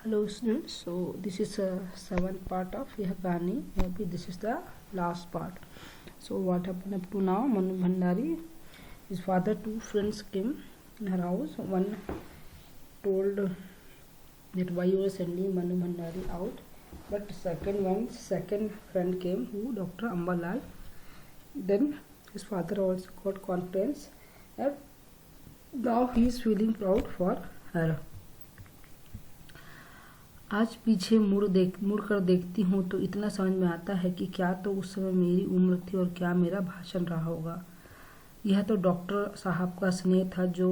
Hello students, so this is a seventh part of Yahkani. Maybe this is the last part. So what happened up to now? Manu Bhandari, his father, two friends came in her house. One told that why you were sending Manu Bhandari out, but second friend came, who Dr. Ambalal. Then his father also got confidence, and now he is feeling proud for her. आज पीछे मुड़ कर देखती हूँ तो इतना समझ में आता है कि क्या तो उस समय मेरी उम्र थी और क्या मेरा भाषण रहा होगा। यह तो डॉक्टर साहब का स्नेह था जो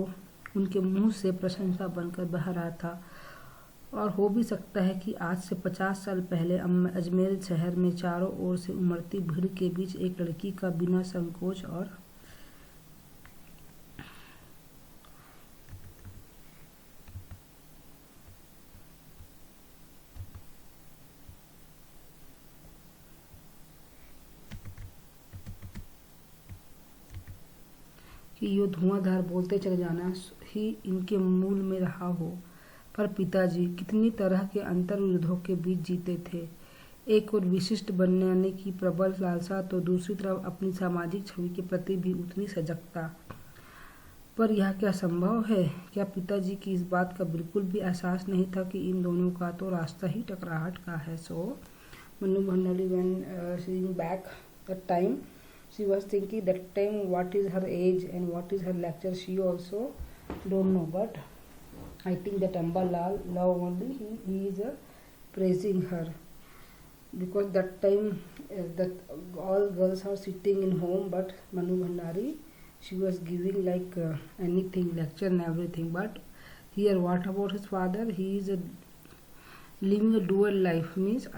उनके मुंह से प्रशंसा बनकर बह रहा था, और हो भी सकता है कि आज से 50 साल पहले अजमेर शहर में चारों ओर से उमड़ती भीड़ के बीच एक लड़की का बिना संकोच और कि यो धुआंधार बोलते चले जाना ही इनके मूल में रहा हो। पर पिताजी कितनी तरह के अंतर्युद्धों के बीच जीते थे। एक और विशिष्ट बनने की प्रबल लालसा, तो दूसरी तरफ अपनी सामाजिक छवि के प्रति भी उतनी सजगता। पर यह क्या संभव है? क्या पिताजी की इस बात का बिल्कुल भी एहसास नहीं था कि इन दोनों का तो रास्ता ही टकराहट का है? सो Manu Bhandari, when seeing back that time, she was thinking that time what is her age and what is her lecture. She also don't know, but I think that Ambalal now only he is praising her, because that time that all girls are sitting in home, but Manu Bhandari, she was giving like anything lecture and everything. But here, what about his father? He is living a dual life, means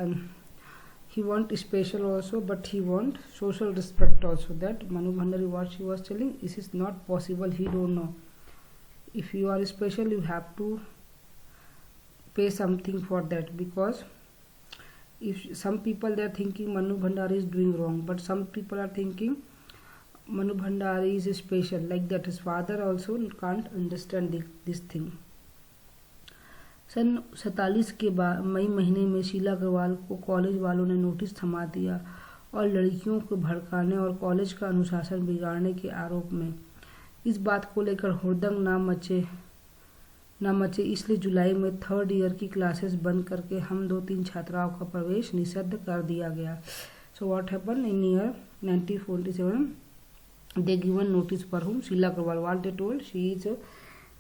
he want special also, but he want social respect also. That Manu Bhandari, what she was telling, this is not possible. He don't know. If you are special, you have to pay something for that, because if some people they are thinking Manu Bhandari is doing wrong, but some people are thinking Manu Bhandari is special. Like that, his father also can't understand this thing. सन 47 के बाद मई महीने में शीला अग्रवाल को college वालों ने notice थमा दिया, और लड़कियों को भड़काने और कॉलेज का अनुशासन बिगाड़ने के आरोप में। इस बात को लेकर हुड़दंग ना मचे, इसलिए जुलाई में थर्ड ईयर की क्लासेस बंद करके हम 2-3 छात्राओं का प्रवेश निषिद्ध कर दिया गया। So what happen in year 1947, they given notice for whom Sheela Agarwal, what they told, she is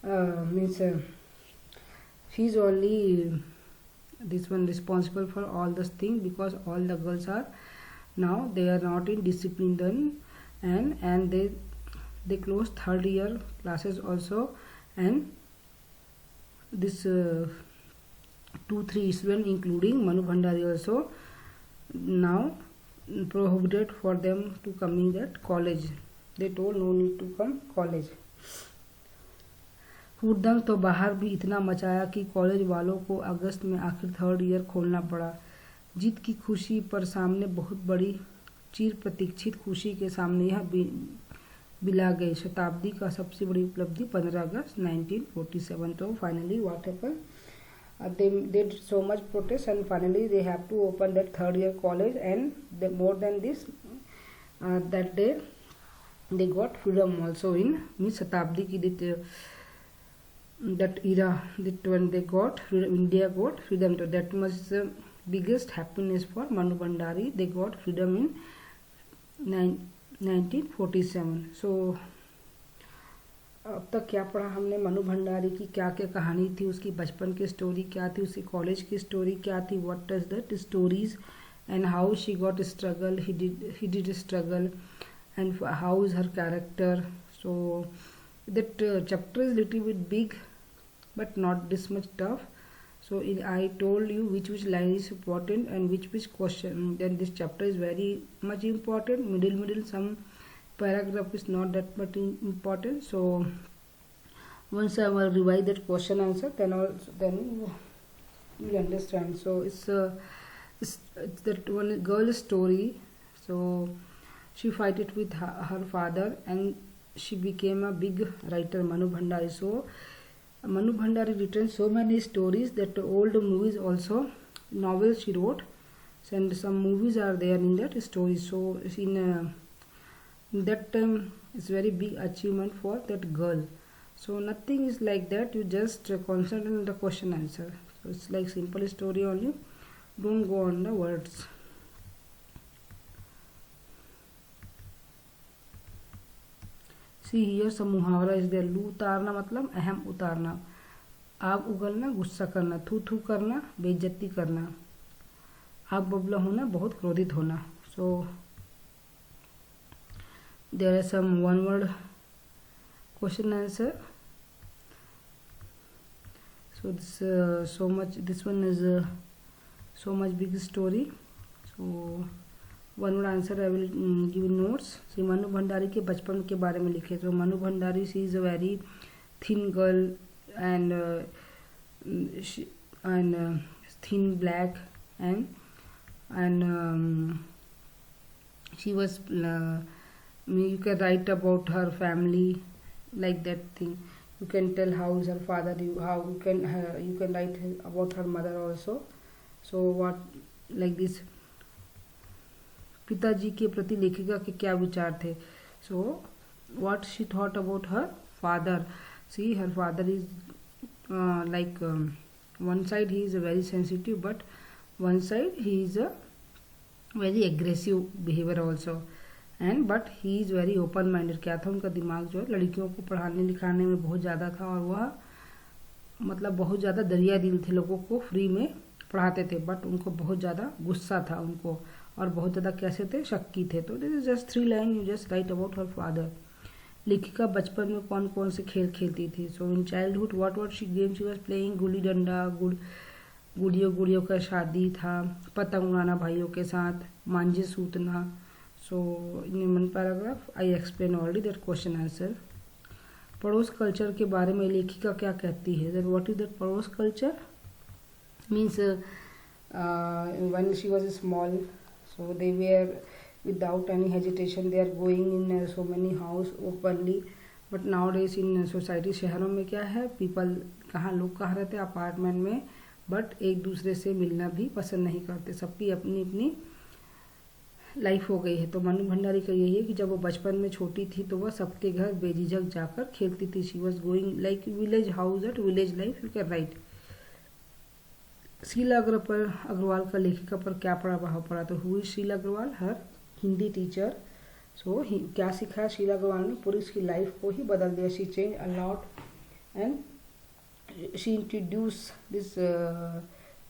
means she is only this one responsible for all this thing, because all the girls are now they are not in discipline then, and they close third year classes also, and this 2-3 students including Manu Bhandari also now prohibited for them to coming at college. They told no need to come college. हुड़दंग तो बाहर भी इतना मचाया कि college वालों को अगस्त में आखिर थर्ड ईयर खोलना पड़ा। जीत की खुशी पर सामने बहुत बड़ी चिर प्रतीक्षित खुशी के सामने यह बिला गई शताब्दी का सबसे बड़ी उपलब्धि 15 अगस्त 1947। तो finally what happen, they did so much protest and finally they have to open that third year college, and more than this, that day they got freedom also in शताब्दी की that era, that when they got freedom, India got freedom. So that was the biggest happiness for Manu Bhandari. They got freedom in 1947. So अब तक क्या पढ़ा हमने? मनु भंडारी की क्या क्या कहानी थी, उसकी बचपन की स्टोरी क्या थी, उसकी कॉलेज की स्टोरी क्या थी, what is that stories, and how she got struggle, he did struggle, and how is her character. So that chapter is little bit big but not this much tough. So I told you which line is important and which question. Then this chapter is very much important. Middle some paragraph is not that much important. So once I will revise that question answer, then you will understand. So it's that one girl story. So she fight it with her father, and she became a big writer, Manu Bhandari. So Manu Bhandari written so many stories that old movies also, novels she wrote, and some movies are there in that story. So in that time, it's very big achievement for that girl. So nothing is like that. You just concentrate on the question answer. So it's like simple story only. Don't go on the words. See here सब मुहावरा is there. लू उतारना मतलब अहम उतारना. आग उगलना गुस्सा करना. थू थू करना बेइज्जती करना. आग बबला होना बहुत क्रोधित होना. So there are some one word question answer. So this one is so much big story. So one word answer I will give in notes. See, Manu Bhandari के बचपन के बारे में लिखे. तो Manu Bhandari she is a very thin girl and thin black and she was you can write about her family like that thing. You can tell how is her father. You can write about her mother also. So what like this. पिताजी के प्रति लेखिका के क्या विचार थे. So what she thought about her father. See her father is like one side he is a very sensitive but one side he is a very aggressive behaviour also and but he is very open minded. क्या था उनका दिमाग जो है लड़कियों को पढ़ाने लिखाने में बहुत ज़्यादा था और वह मतलब बहुत ज़्यादा दरिया दिल थे. लोगों को फ्री में पढ़ाते थे बट उनको बहुत ज़्यादा गुस्सा था उनको और बहुत ज़्यादा कैसे थे शक्की थे. तो this is just 3 line you just write about her father. लेखिका बचपन में कौन कौन से खेल खेलती थी. So in childhood what she game she was playing. Gulli danda गुड़ियों का शादी था. पतंग उड़ाना भाइयों के साथ. मांझे सूतना. So in one paragraph I explain already that question answer. पड़ोस कल्चर के बारे में लेखिका क्या कहती है. दैट व्हाट इज दैट पड़ोस culture means when she was small. So they were without any hesitation they are going in so many house openly. But nowadays in society शहरों में क्या है people लोग कहाँ रहते हैं अपार्टमेंट में बट एक दूसरे से मिलना भी पसंद नहीं करते. सबकी अपनी अपनी लाइफ हो गई है. तो मनु भंडारी का यही है कि जब वो बचपन में छोटी थी तो वह सबके घर बेझिझक जाकर खेलती थी. She was going like village house at village life you can write. Sheela Agarwal का लेखिका पर क्या प्रभाव पड़ा. तो हुई Sheela Agarwal her Hindi teacher. So क्या सीखा शीला अग्रवाल ने पूरी उसकी लाइफ को ही बदल दिया. She change a lot and she introduce this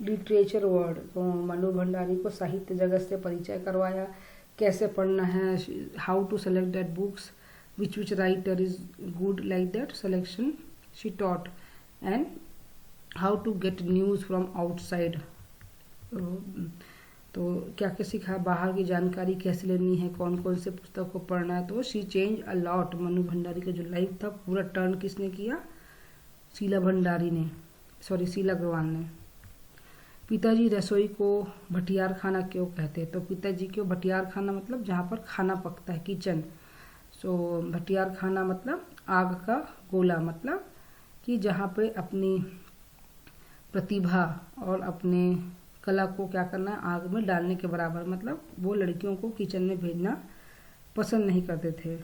literature word. तो मनु भंडारी को साहित्य जगत से परिचय करवाया. कैसे पढ़ना है. How to select that books which writer is good like that selection she taught and how to get news from outside. तो क्या क्या सीखा. बाहर की जानकारी कैसे लेनी है. कौन कौन से पुस्तक को पढ़ना है. तो she change a lot. Manu Bhandari का जो लाइफ था पूरा टर्न किसने किया. शीला अग्रवाल ने. पिताजी रसोई को भटियार खाना क्यों कहते हैं. तो पिताजी को भटियार खाना मतलब जहाँ पर खाना पकता है किचन. सो भटियार खाना मतलब आग का गोला मतलब कि जहाँ पे अपनी प्रतिभा और अपने कला को क्या करना है आग में डालने के बराबर. मतलब वो लड़कियों को किचन में भेजना पसंद नहीं करते थे.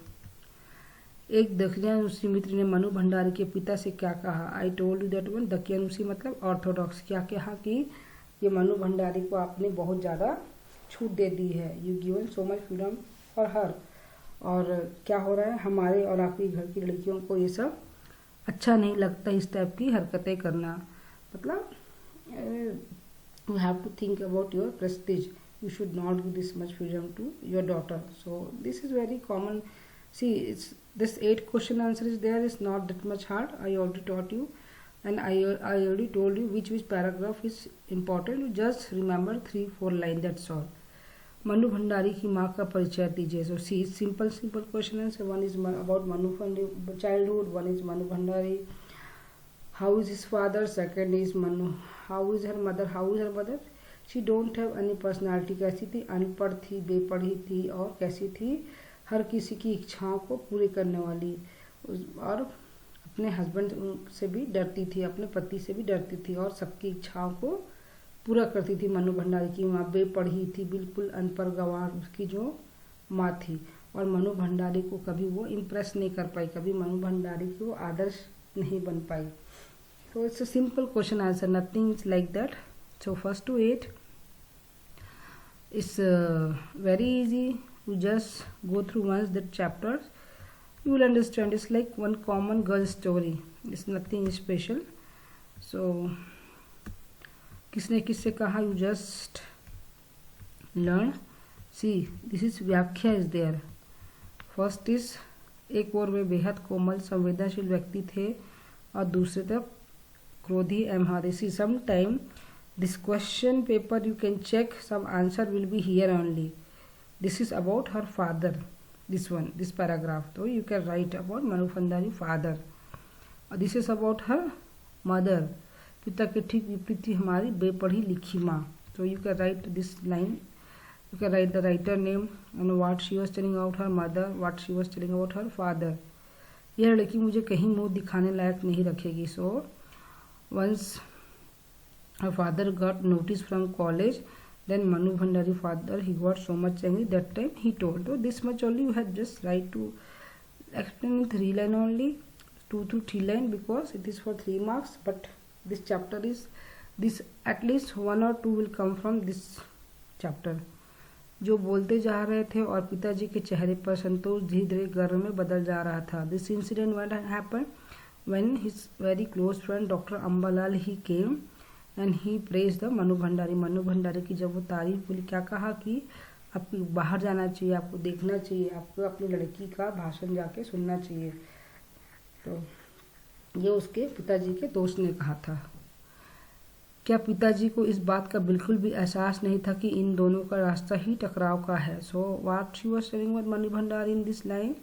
एक दकियानुसी मित्र ने मनु भंडारी के पिता से क्या कहा. I told you that one. दकियानुसी मतलब ऑर्थोडॉक्स. क्या कहा कि ये मनु भंडारी को आपने बहुत ज़्यादा छूट दे दी है. You given so much freedom for her. और क्या हो रहा है हमारे और आपके घर की लड़कियों को ये सब अच्छा नहीं लगता इस टाइप की हरकतें करना. मतलब you have to think about your prestige. You should not give this much freedom to your daughter. So this is very common. See, it's this 8 question answer is there. It's not that much hard. I already taught you and I already told you which paragraph is important. You just remember 3-4 line. That's all. Manu Bhandari की माँ का परिचय दीजिए. So see, simple question answer. One is about Manu Bhandari childhood. One is Manu Bhandari. How is his father. Second is Manu. How is her mother. She don't have any personality. कैसी थी. अनपढ़ थी बेपढ़ी थी और कैसी थी हर किसी की इच्छाओं को पूरी करने वाली. और अपने हस्बैंड से भी डरती थी, अपने पति से भी डरती थी और सबकी इच्छाओं को पूरा करती थी। मनु भंडारी की माँ बेपढ़ी थी, बिल्कुल अनपढ़ गंवार उसकी जो माँ थी, और मनु भंडारी को कभी वो इम्प्रेस नहीं कर पाई, कभी मनु भंडारी की वो आदर्श नहीं बन पाई। तो it's a simple question answer, nothing is like that. So first to 8 is very easy. You just go through once that chapters, you will understand. It's like one common girl story, it's nothing special. So किसने किससे कहा, you just learn. See, this is व्याख्या is there. First is एक और वे बेहद कोमल संवेदनशील व्यक्ति थे और दूसरे तरफ क्रोधी एवं हादेसी. Sometime this question paper you can check, some answer will be here only. This is about her father, this one, this paragraph, so you can write about Manu Bhandari father. This is about her mother, पिता के ठीक विपरीत थी हमारी बेपढ़ी लिखी माँ. So you can write this line, you can write the writer name and what she was telling about her mother, what she was telling about her father. यह लड़की मुझे कहीं मुंह दिखाने लायक नहीं रखेगी. So once her father got notice from college, then Manu Bhandari father, he got so much angry. That time he told, oh, this much only you had just right to explain in 3 line only, 2 to 3 line, because it is for 3 marks. But this chapter is this, at least 1 or 2 will come from this chapter. जो बोलते जा रहे थे और पिताजी के चेहरे पर संतोष धीरे धीरे गर्व में बदल जा रहा था. This incident what happened when his very close friend Dr. Ambalal he came and he praised the Manu Bhandari. Manu Bhandari की जब वो तारीफ बोली, क्या कहा कि आपको बाहर जाना चाहिए, आपको देखना चाहिए, आपको अपनी लड़की का भाषण जाके सुनना चाहिए. तो ये उसके पिताजी के दोस्त ने कहा था. क्या पिताजी को इस बात का बिल्कुल भी एहसास नहीं था कि इन दोनों का रास्ता ही टकराव का है. सो what she was telling with Manu Bhandari in this line,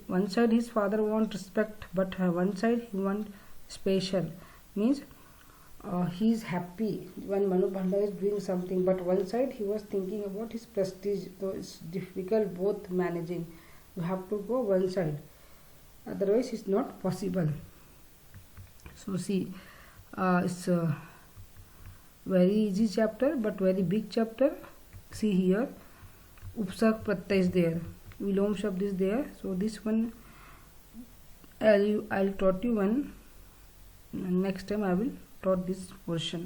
one side his father want respect, but one side he want special, means he is happy when Manu Bhandari is doing something, but one side he was thinking about his prestige. So it's difficult both managing. You have to go one side, otherwise it's not possible. So see, it's a very easy chapter but very big chapter. See here, upsarg pratyay is there, vilom shabd is there. So this one I'll taught you one, next time I will taught this portion.